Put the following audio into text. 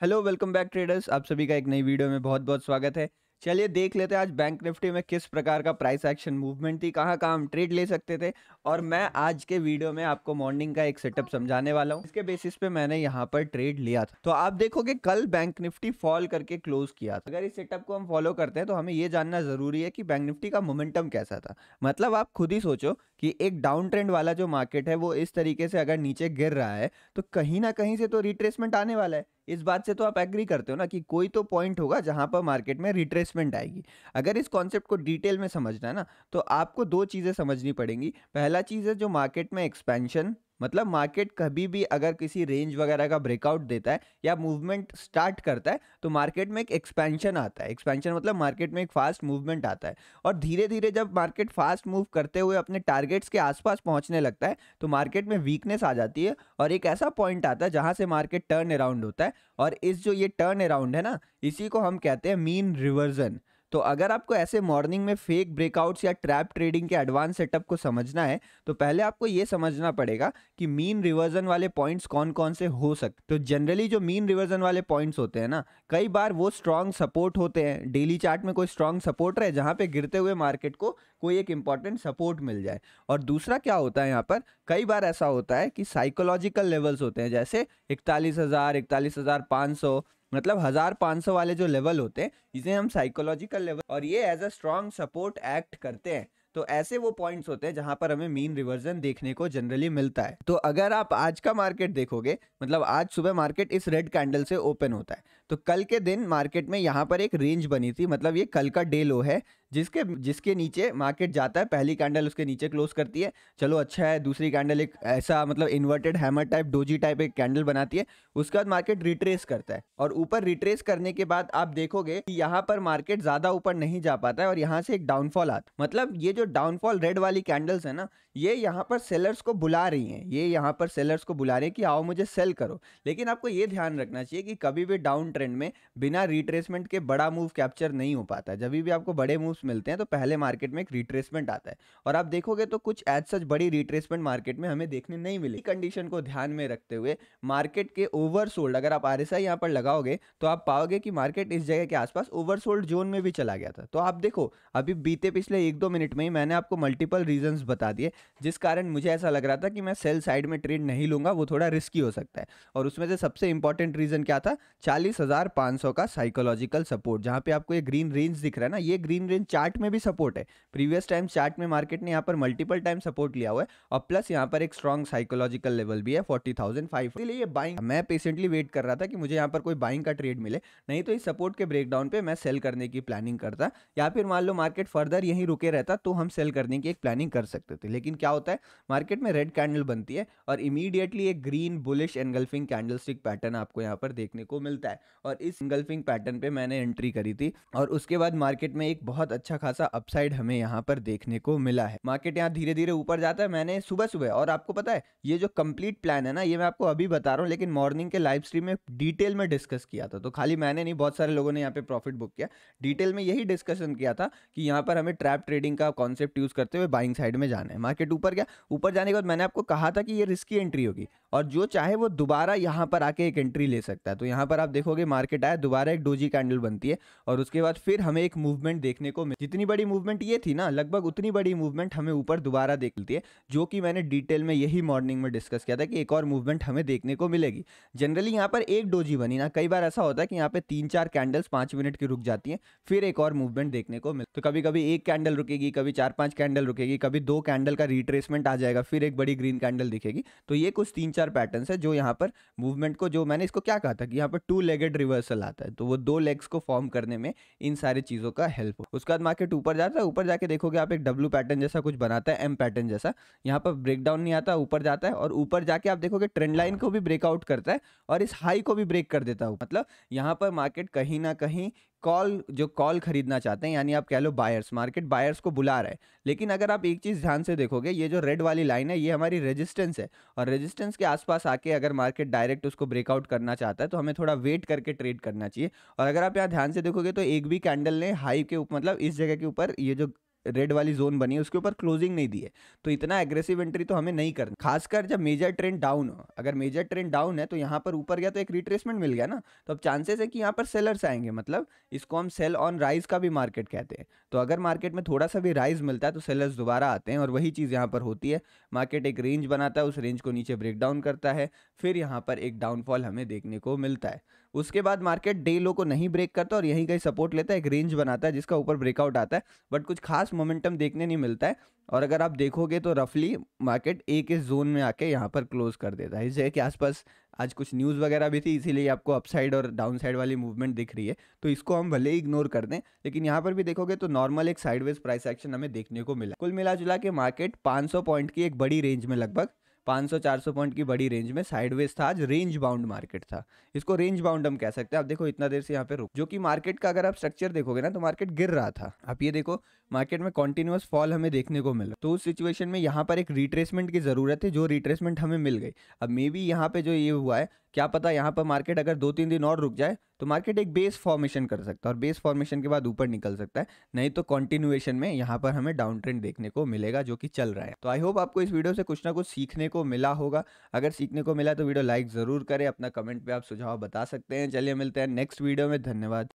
Hello welcome back traders. आप सभी का एक नई वीडियो में बहुत बहुत स्वागत है। चलिए देख लेते हैं आज बैंक निफ्टी में किस प्रकार का प्राइस एक्शन मूवमेंट थी, कहाँ कहाँ हम ट्रेड ले सकते थे। और मैं आज के वीडियो में आपको मॉर्निंग का एक सेटअप समझाने वाला हूँ। इसके बेसिस पे मैंने यहाँ पर ट्रेड लिया था। तो आप देखोगे कल बैंक निफ्टी फॉल करके क्लोज किया था। अगर इस सेटअप को हम फॉलो करते हैं तो हमें ये जानना जरूरी है कि बैंक निफ्टी का मोमेंटम कैसा था। मतलब आप खुद ही सोचो कि एक डाउन ट्रेंड वाला जो मार्केट है वो इस तरीके से अगर नीचे गिर रहा है तो कहीं ना कहीं से तो रिट्रेसमेंट आने वाला है। इस बात से तो आप एग्री करते हो ना कि कोई तो पॉइंट होगा जहां पर मार्केट में रिट्रेसमेंट आएगी। अगर इस कॉन्सेप्ट को डिटेल में समझना है ना तो आपको दो चीजें समझनी पड़ेंगी। पहला चीज है जो मार्केट में एक्सपेंशन, मतलब मार्केट कभी भी अगर किसी रेंज वगैरह का ब्रेकआउट देता है या मूवमेंट स्टार्ट करता है तो मार्केट में एक एक्सपेंशन आता है। एक्सपेंशन मतलब मार्केट में एक फास्ट मूवमेंट आता है। और धीरे धीरे जब मार्केट फास्ट मूव करते हुए अपने टारगेट्स के आसपास पहुंचने लगता है तो मार्केट में वीकनेस आ जाती है और एक ऐसा पॉइंट आता है जहां से मार्केट टर्न अराउंड होता है। और इस जो ये टर्न अराउंड है ना, इसी को हम कहते हैं मीन रिवर्जन। तो अगर आपको ऐसे मॉर्निंग में फेक ब्रेकआउट्स या ट्रैप ट्रेडिंग के एडवांस सेटअप को समझना है तो पहले आपको ये समझना पड़ेगा कि मीन रिवर्जन वाले पॉइंट्स कौन कौन से हो सकते। तो जनरली जो मीन रिवर्जन वाले पॉइंट्स होते हैं ना, कई बार वो स्ट्रांग सपोर्ट होते हैं। डेली चार्ट में कोई स्ट्रांग सपोर्ट रहे जहां पे गिरते हुए मार्केट को कोई एक इंपॉर्टेंट सपोर्ट मिल जाए। और दूसरा क्या होता है यहाँ पर, कई बार ऐसा होता है कि साइकोलॉजिकल लेवल्स होते हैं, जैसे 41,000 41,500, मतलब 1,500 वाले जो लेवल होते हैं इसे हम साइकोलॉजिकल लेवल, और ये as a strong support act करते हैं। तो ऐसे वो पॉइंट्स होते हैं जहां पर हमें मीन रिवर्जन देखने को जनरली मिलता है। तो अगर आप आज का मार्केट देखोगे, मतलब आज सुबह मार्केट इस रेड कैंडल से ओपन होता है तो कल के दिन मार्केट में यहाँ पर एक रेंज बनी थी, मतलब ये कल का डे लो है जिसके जिसके नीचे मार्केट जाता है। पहली कैंडल उसके नीचे क्लोज करती है, चलो अच्छा है। दूसरी कैंडल एक ऐसा मतलब inverted hammer type doji type एक कैंडल बनाती है। उसके बाद मार्केट रिट्रेस करता है और ऊपर रिट्रेस करने के बाद आप देखोगे कि यहाँ पर मार्केट ज्यादा ऊपर नहीं जा पाता है और यहाँ से एक डाउनफॉल आता है। मतलब ये जो डाउनफॉल रेड वाली कैंडल्स है ना, ये यहाँ पर सेलर्स को बुला रही हैं। ये यहाँ पर सेलर्स को बुला रहे हैं कि आओ मुझे सेल करो। लेकिन आपको ये ध्यान रखना चाहिए कि कभी भी डाउन ट्रेंड में बिना रिट्रेसमेंट के बड़ा मूव कैप्चर नहीं हो पाता है। जब भी आपको बड़े मूव्स मिलते हैं तो पहले मार्केट में एक रिट्रेसमेंट आता है और आप देखोगे तो कुछ एज सच बड़ी रिट्रेसमेंट मार्केट में हमें देखने नहीं मिली। कंडीशन को ध्यान में रखते हुए मार्केट के ओवरसोल्ड, अगर आप आरएसआई यहाँ पर लगाओगे तो आप पाओगे कि मार्केट इस जगह के आसपास ओवरसोल्ड जोन में भी चला गया था। तो आप देखो अभी बीते पिछले 1-2 मिनट में ही मैंने आपको मल्टीपल रीजंस बता दिए जिस कारण मुझे ऐसा लग रहा था कि मैं सेल साइड में ट्रेड नहीं लूंगा, वो थोड़ा रिस्की हो सकता है। और उसमें से सबसे इंपॉर्टेंट रीजन क्या था, 40,500 का साइकोलॉजिकल सपोर्ट। जहां पे आपको ये ग्रीन रेंज दिख रहा है ना, ये ग्रीन रेंज चार्ट में भी सपोर्ट है। प्रीवियस टाइम चार्ट में मार्केट ने यहाँ पर मल्टीपल टाइम सपोर्ट लिया हुआ है और प्लस यहाँ पर एक स्ट्रॉन्ग साइकोलॉजिकल लेवल भी है 40,500। इसलिए ये बाइंग, मैं पेशेंटली वेट कर रहा था कि मुझे यहाँ पर कोई बाइंग का ट्रेड मिले, नहीं तो इस सपोर्ट के ब्रेकडाउन पे मैं सेल करने की प्लानिंग करता, या फिर मान लो मार्केट फर्दर यहीं रुके रहता तो हम सेल करने की एक प्लानिंग कर सकते थे। लेकिन क्या होता है, मार्केट में रेड कैंडल बनती है और इमीडिएटली एक green bullish engulfing candlestick pattern आपको यहाँ पर देखने को मिलता है और इस एनगल्फिंग पैटर्न पे मैंने एंट्री करी थी और उसके बाद मार्केट में एक बहुत अच्छा खासा अपसाइड हमें यहाँ पर देखने को मिला है। मार्केट यहाँ धीरे धीरे ऊपर जाता है। मैंने सुबह सुबह, और आपको पता है ये जो कंप्लीट प्लान है ना, ये मैं आपको अभी बता रहा हूँ लेकिन मॉर्निंग के लाइव स्ट्रीम में डिटेल में डिस्कस किया था। तो खाली मैंने नहीं, बहुत सारे लोगों ने यहाँ पे प्रॉफिट बुक किया। डिटेल में यही डिस्कशन किया था कि यहाँ पर हमें ट्रैप ट्रेडिंग का कॉन्सेप्ट यूज करते हुए बाइंग साइड में जाना है। मार्केट ऊपर गया, ऊपर जाने के बाद मैंने आपको कहा था कि ये रिस्की एंट्री होगी और जो चाहे वो दोबारा यहाँ पर आके एक एंट्री ले सकता है। तो यहाँ पर आप देखोगे मार्केट आया, दोबारा एक डोजी कैंडल बनती है और उसके बाद फिर हमें एक मूवमेंट देखने को जितनी बड़ी मूवमेंट ये थी ना, लगभग उतनी बड़ी मूवमेंट हमें ऊपर दोबारा देखती है, जो कि मैंने डिटेल में यही मॉर्निंग में डिस्कस किया था कि एक और मूवमेंट हमें देखने को मिलेगी। जनरली यहाँ पर एक डोजी बनी ना, कई बार ऐसा होता है कि यहाँ पे 3-4 कैंडल्स 5 मिनट की रुक जाती हैं, फिर एक और मूवमेंट देखने को मिलती है। तो कभी कभी एक कैंडल रुकेगी, कभी 4-5 कैंडल रुकेगी, कभी 2 कैंडल का रिट्रेसमेंट आ जाएगा, फिर एक बड़ी ग्रीन कैंडल दिखेगी। तो ये कुछ 3-4 पैटर्न है जो यहाँ पर मूवमेंट को, जो मैंने इसको क्या कहा था कि यहाँ पर 2 लेगेड रिवर्सल आता है, तो वो 2 लेग्स को फॉर्म करने में इन सारी चीजों का हेल्प हो। उसके बाद मार्केट ऊपर जाता है, ऊपर जाके देखोगे आप एक डब्ल्यू पैटर्न जैसा कुछ बनाता है, एम पैटर्न जैसा। यहाँ पर ब्रेकडाउन नहीं आता, ऊपर जाता है और ऊपर जाके आप देखोगे ट्रेंड लाइन को भी ब्रेकआउट करता है और इस हाई को भी ब्रेक कर देता है। मतलब यहाँ पर मार्केट कहीं ना कहीं कॉल खरीदना चाहते हैं, यानी आप कह लो बायर्स, मार्केट बायर्स को बुला रहा है। लेकिन अगर आप एक चीज ध्यान से देखोगे, ये जो रेड वाली लाइन है ये हमारी रेजिस्टेंस है और रेजिस्टेंस के आसपास आके अगर मार्केट डायरेक्ट उसको ब्रेकआउट करना चाहता है तो हमें थोड़ा वेट करके ट्रेड करना चाहिए। और अगर आप यहाँ ध्यान से देखोगे तो एक भी कैंडल ने हाई के ऊपर, मतलब इस जगह के ऊपर ये जो रेड वाली जोन बनी है उसके ऊपर क्लोजिंग नहीं दी है, तो इतना एग्रेसिव एंट्री तो हमें नहीं करना, खासकर जब मेजर ट्रेंड डाउन हो। अगर मेजर ट्रेंड डाउन है तो यहाँ पर ऊपर गया तो एक रिट्रेसमेंट मिल गया ना, तो अब चांसेस है कि यहाँ पर सेलर्स आएंगे, मतलब इसको हम सेल ऑन राइज का भी मार्केट कहते हैं। तो अगर मार्केट में थोड़ा सा भी राइज मिलता है तो सेलर्स दोबारा आते हैं, और वही चीज़ यहाँ पर होती है। मार्केट एक रेंज बनाता है, उस रेंज को नीचे ब्रेक डाउन करता है, फिर यहाँ पर एक डाउनफॉल हमें देखने को मिलता है। उसके बाद मार्केट डे लो को नहीं ब्रेक करता और यहीं कहीं सपोर्ट लेता है, एक रेंज बनाता है जिसका ऊपर ब्रेकआउट आता है, बट कुछ खास मोमेंटम देखने नहीं मिलता है। और अगर आप देखोगे तो रफली मार्केट एक इस जोन में आके यहाँ पर क्लोज कर देता है। इस जगह के आसपास आज कुछ न्यूज़ वगैरह भी थी, इसीलिए आपको अपसाइड और डाउन साइड वाली मूवमेंट दिख रही है, तो इसको हम भले ही इग्नोर कर दें, लेकिन यहाँ पर भी देखोगे तो नॉर्मल एक साइडवेज प्राइस एक्शन हमें देखने को मिला। कुल मिला जुला के मार्केट 500 पॉइंट की एक बड़ी रेंज में, लगभग 500-400 पॉइंट की बड़ी रेंज में साइडवेज था। आज रेंज बाउंड मार्केट था, इसको रेंज बाउंड हम कह सकते हैं। आप देखो इतना देर से यहाँ पे रुक, जो कि मार्केट का अगर आप स्ट्रक्चर देखोगे ना तो मार्केट गिर रहा था। आप ये देखो मार्केट में कॉन्टिन्यूअस फॉल हमें देखने को मिला, तो उस सिचुएशन में यहाँ पर एक रिट्रेसमेंट की जरूरत है, जो रिट्रेसमेंट हमें मिल गई। अब मे बी यहाँ पे जो ये हुआ है, क्या पता यहाँ पर मार्केट अगर 2-3 दिन और रुक जाए तो मार्केट एक बेस फॉर्मेशन कर सकता है, और बेस फॉर्मेशन के बाद ऊपर निकल सकता है, नहीं तो कंटिन्यूएशन में यहाँ पर हमें डाउन ट्रेंड देखने को मिलेगा, जो कि चल रहा है। तो आई होप आपको इस वीडियो से कुछ ना कुछ सीखने को मिला होगा। अगर सीखने को मिला तो वीडियो लाइक जरूर करें, अपना कमेंट पे आप सुझाव बता सकते हैं। चलिए मिलते हैं नेक्स्ट वीडियो में, धन्यवाद।